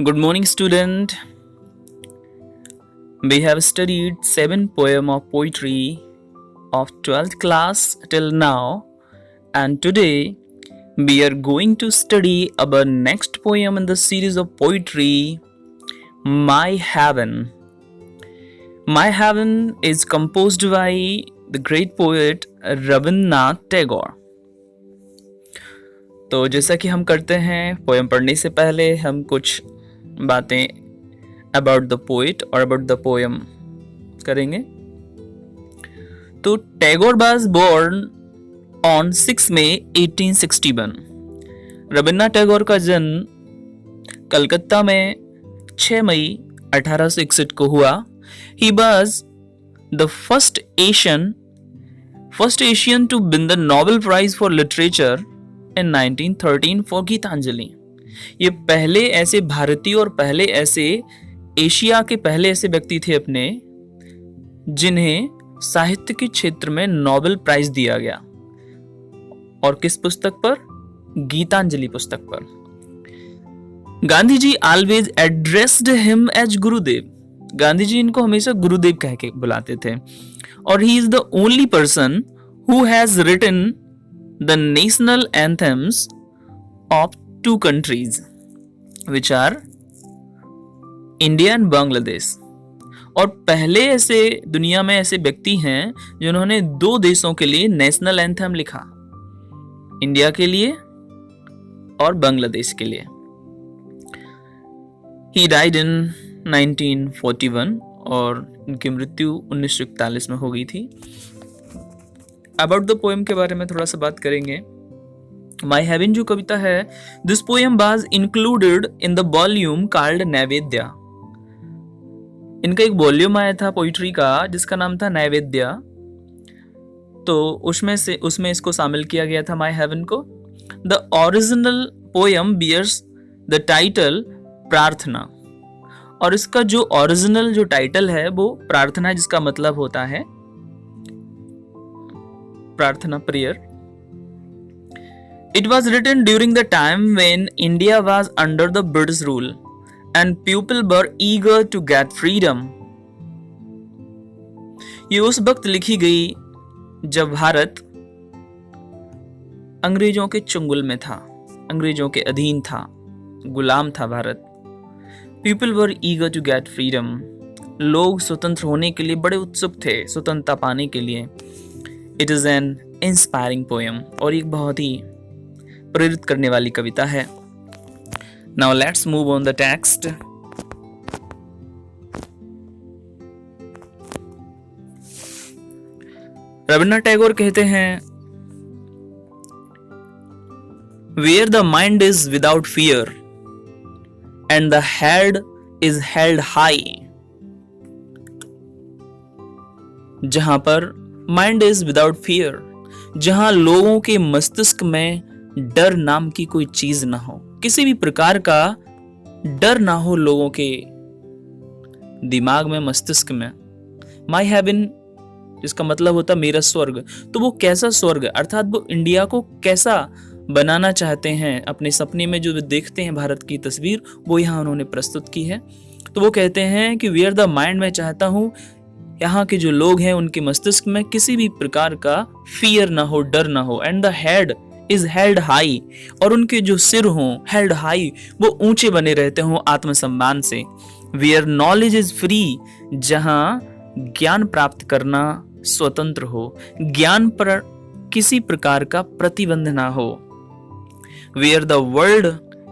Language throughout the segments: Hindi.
Good morning, student. We have studied 7 poems of poetry of 12th class till now, and today we are going to study our next poem in the series of poetry, My Heaven. My Heaven is composed by the great poet Rabindranath Tagore. तो जैसा कि हम करते हैं, पोएम पढ़ने से पहले हम कुछ बातें अबाउट द पोएट और अबाउट द पोएम करेंगे। तो टैगोर वाज बोर्न ऑन 6 मई 1861। रविन्द्रनाथ टैगोर का जन्म कलकत्ता में 6 मई 1861 को हुआ। He was the first Asian to win the Nobel prize for literature in 1913 for Gitanjali. ये पहले ऐसे भारतीय और पहले ऐसे एशिया के पहले ऐसे व्यक्ति थे अपने जिन्हें साहित्य के क्षेत्र में नोबेल प्राइज दिया गया। और किस पुस्तक पर? गीतांजलि पुस्तक पर। Gandhi ji always addressed him as गुरुदेव। गांधी जी इनको हमेशा गुरुदेव कह के बुलाते थे। और he is the only person who has written the national anthems of 2 countries which are India and Bangladesh। और पहले ऐसे दुनिया में ऐसे व्यक्ति हैं जिन्होंने 2 देशों के लिए नेशनल एंथम लिखा, इंडिया के लिए और बांग्लादेश के लिए। He died in 1941 और उनकी मृत्यु 1941 में हो गई थी। अबाउट द पोएम के बारे में थोड़ा सा बात करेंगे। माई हेवन जो कविता है, this poem was included in the volume called नैवेद्य। इनका एक वॉल्यूम आया था पोइट्री का जिसका नाम था नैवेद्य। तो उसमें इसको शामिल किया गया था माई हेवन को। The original poem bears the title Prarthana. और इसका जो ओरिजिनल जो टाइटल है वो प्रार्थना है, जिसका मतलब होता है प्रार्थना, prayer. It was written during the time when India was under the British rule and people were eager to get freedom। ये उस वक्त लिखी गई जब भारत अंग्रेजों के चंगुल में था, अंग्रेजों के अधीन था, गुलाम था Bharat. People were eager to get freedom। लोग स्वतंत्र होने के लिए बड़े उत्सुक थे, स्वतंत्रता पाने के लिए। It is an inspiring poem और एक बहुत ही प्रेरित करने वाली कविता है। Now let's move on the text। Rabindranath Tagore कहते हैं, Where the mind is without fear and the head is held high। जहां पर माइंड इज विदाउट फियर, जहां लोगों के मस्तिष्क में डर नाम की कोई चीज ना हो, किसी भी प्रकार का डर ना हो लोगों के दिमाग में, मस्तिष्क में। माई हेवन जिसका मतलब होता मेरा स्वर्ग। तो वो कैसा स्वर्ग, अर्थात वो इंडिया को कैसा बनाना चाहते हैं, अपने सपने में जो देखते हैं भारत की तस्वीर, वो यहाँ उन्होंने प्रस्तुत की है। तो वो कहते हैं कि वेयर द माइंड, मैं चाहता हूँ यहाँ के जो लोग हैं उनके मस्तिष्क में किसी भी प्रकार का फियर ना हो, डर ना हो। And the head is held high, और उनके जो सिर हों हेल्ड हाई, वो ऊंचे बने रहते हों आत्मसम्मान से। वेयर नॉलेज इज फ्री, जहां ज्ञान प्राप्त करना स्वतंत्र हो, ज्ञान पर किसी प्रकार का प्रतिबंध ना हो। Where the world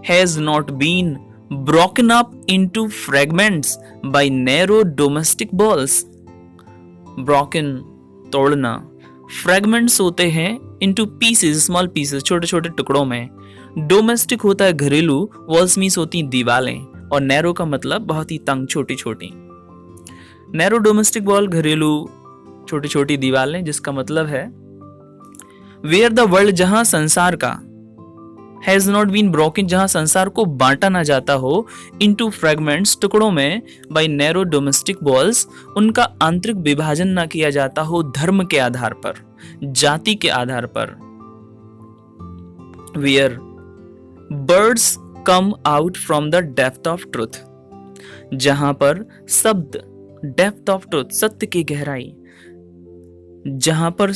has not been broken up into fragments by narrow domestic walls. Broken तोड़ना, फ्रेगमेंट्स होते हैं इनटू पीसेस, स्मॉल पीसेस, छोटे छोटे टुकड़ों में। डोमेस्टिक होता है घरेलू, वॉल्स मीन्स होती दीवारें, और नैरो का मतलब बहुत ही तंग, छोटी छोटी। नैरो डोमेस्टिक बॉल, घरेलू छोटी छोटी दीवारें, जिसका मतलब है वेयर द वर्ल्ड, जहां संसार का हैज नॉट बीन ब्रोकन, जहां संसार को बांटा ना जाता हो, इनटू फ्रेगमेंट्स, टुकड़ों में, बाय नैरो डोमेस्टिक बॉल्स, उनका आंतरिक विभाजन ना किया जाता हो धर्म के आधार पर, जाति के आधार पर। Where words come out from the depth of truth. जहां पर शब्द डेप्थ ऑफ ट्रुथ, सत्य की गहराई, जहां पर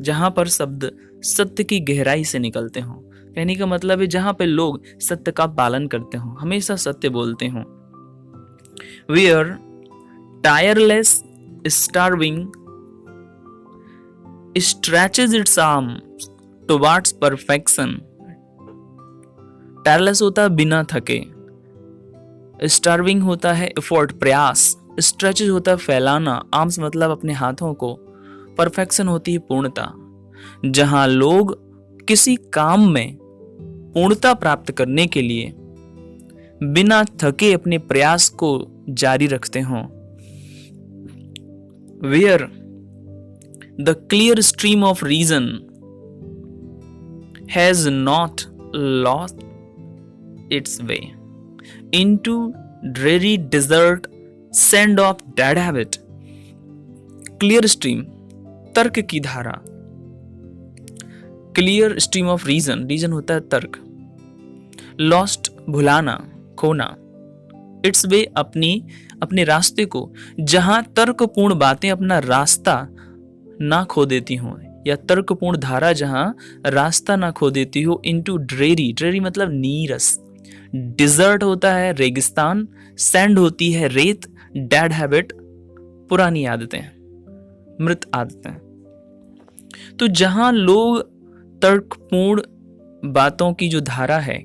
जहां पर शब्द सत्य की गहराई से निकलते हों। कहने का मतलब है जहां पे लोग सत्य का पालन करते हों, हमेशा सत्य बोलते हों। Where tireless striving stretches its arm towards perfection। Tireless होता है बिना थके, स्टार्विंग होता है एफर्ट, प्रयास, स्ट्रेचेज होता है फैलाना, आर्म्स मतलब अपने हाथों को, परफेक्शन होती है पूर्णता। जहां लोग किसी काम में पूर्णता प्राप्त करने के लिए बिना थके अपने प्रयास को जारी रखते हों। Where the clear stream of reason has not lost its way into dreary desert sand of dead habit। clear stream, तर्क की धारा, clear stream of reason, reason होता है तर्क, lost भुलाना, खोना, its way अपने रास्ते को, जहां तर्कपूर्ण बातें अपना रास्ता ना खो देती हो, या तर्कपूर्ण धारा जहां रास्ता ना खो देती हो, इनटू ड्रेरी, ड्रेरी मतलब नीरस, डिजर्ट होता है रेगिस्तान, सैंड होती है रेत, डेड हैबिट पुरानी आदतें, मृत आदतें। तो जहां लोग तर्कपूर्ण बातों की जो धारा है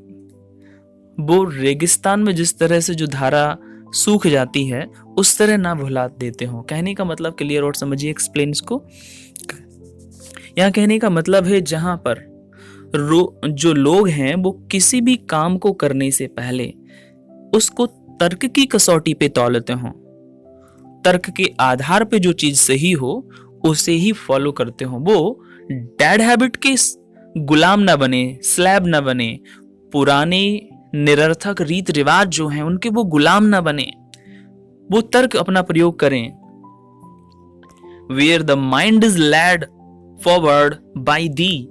वो रेगिस्तान में जिस तरह से जो धारा सूख जाती है उस तरह ना भुला देते हो। कहने का मतलब क्लियर और समझिए, एक्सप्लेन इसको। यहाँ कहने का मतलब है जहां पर जो लोग हैं वो किसी भी काम को करने से पहले उसको तर्क की कसौटी पे तौलते हो, तर्क के आधार पे जो चीज सही हो उसे ही फॉलो करते हो। वो डेड हैबिट के गुलाम ना बने, स्लैब ना बने, पुराने निरर्थक रीत रिवाज जो हैं उनके वो गुलाम ना बने, वो तर्क अपना प्रयोग करें। Where the mind is led forward by thee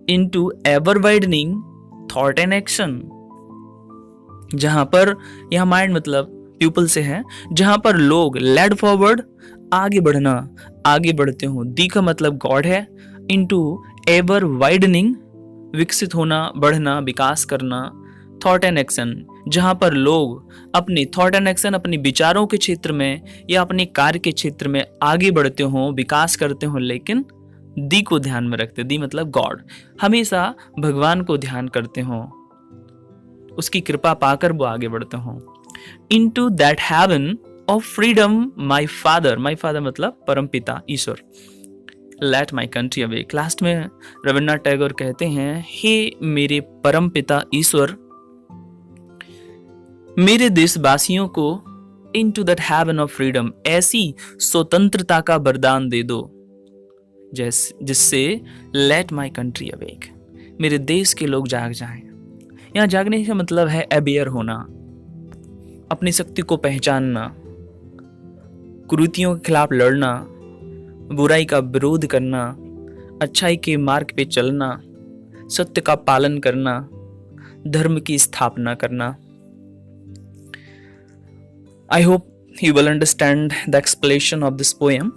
into ever widening thought and action। जहां पर, यह माइंड मतलब पीपल से है, जहां पर लोग लेड फॉरवर्ड आगे बढ़ना, आगे बढ़ते हो, दी का मतलब गॉड है, इनटू एवर वाइडनिंग विकसित होना, बढ़ना, विकास करना, थॉट एंड एक्शन, जहां पर लोग अपने थॉट एंड एक्शन, अपने विचारों के क्षेत्र में या अपने कार्य के क्षेत्र में आगे बढ़ते हो, विकास करते हो, लेकिन दी को ध्यान में रखते, दी मतलब गॉड, हमेशा भगवान को ध्यान करते हो, उसकी कृपा पाकर वो आगे बढ़ते हो। Into that heaven of freedom my father, my father मतलब परम पिता ईश्वर, let my country awake. Last में रविन्द्रनाथ टैगोर कहते हैं, हे मेरे परम पिता ईश्वर, मेरे देशवासियों को into that heaven of freedom, ऐसी स्वतंत्रता का वरदान दे दो जिससे लेट माई कंट्री अवेक, मेरे देश के लोग जाग जाएं। यहाँ जागने का मतलब है अवेयर होना, अपनी शक्ति को पहचानना, कुरीतियों के खिलाफ लड़ना, बुराई का विरोध करना, अच्छाई के मार्ग पे चलना, सत्य का पालन करना, धर्म की स्थापना करना। I hope you will understand the explanation of this poem।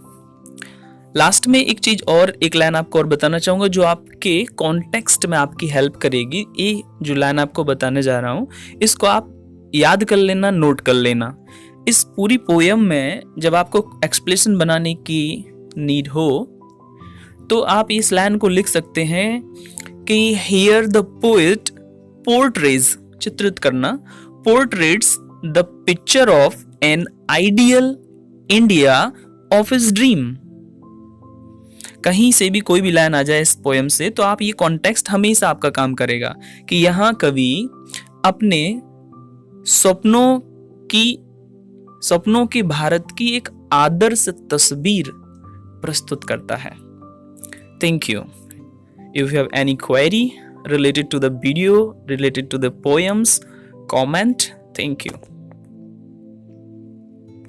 Last में एक चीज और, एक लाइन आपको और बताना चाहूंगा जो आपके कॉन्टेक्स्ट में आपकी हेल्प करेगी। ये जो लाइन आपको बताने जा रहा हूं इसको आप याद कर लेना, नोट कर लेना। इस पूरी पोयम में जब आपको एक्सप्लेनेशन बनाने की नीड हो तो आप इस लाइन को लिख सकते हैं कि हियर द पोएट पोर्ट्रेज, चित्रित करना, portraits the picture of an ideal India of his dream. कहीं से भी कोई भी लाइन आ जाए इस पोयम से तो आप ये कॉन्टेक्स्ट हमेशा आपका काम करेगा कि यहां कवि अपने सपनों की भारत की एक आदर्श तस्वीर प्रस्तुत करता है। Thank you. If you have any query related to the video, related to the poems, comment. Thank you.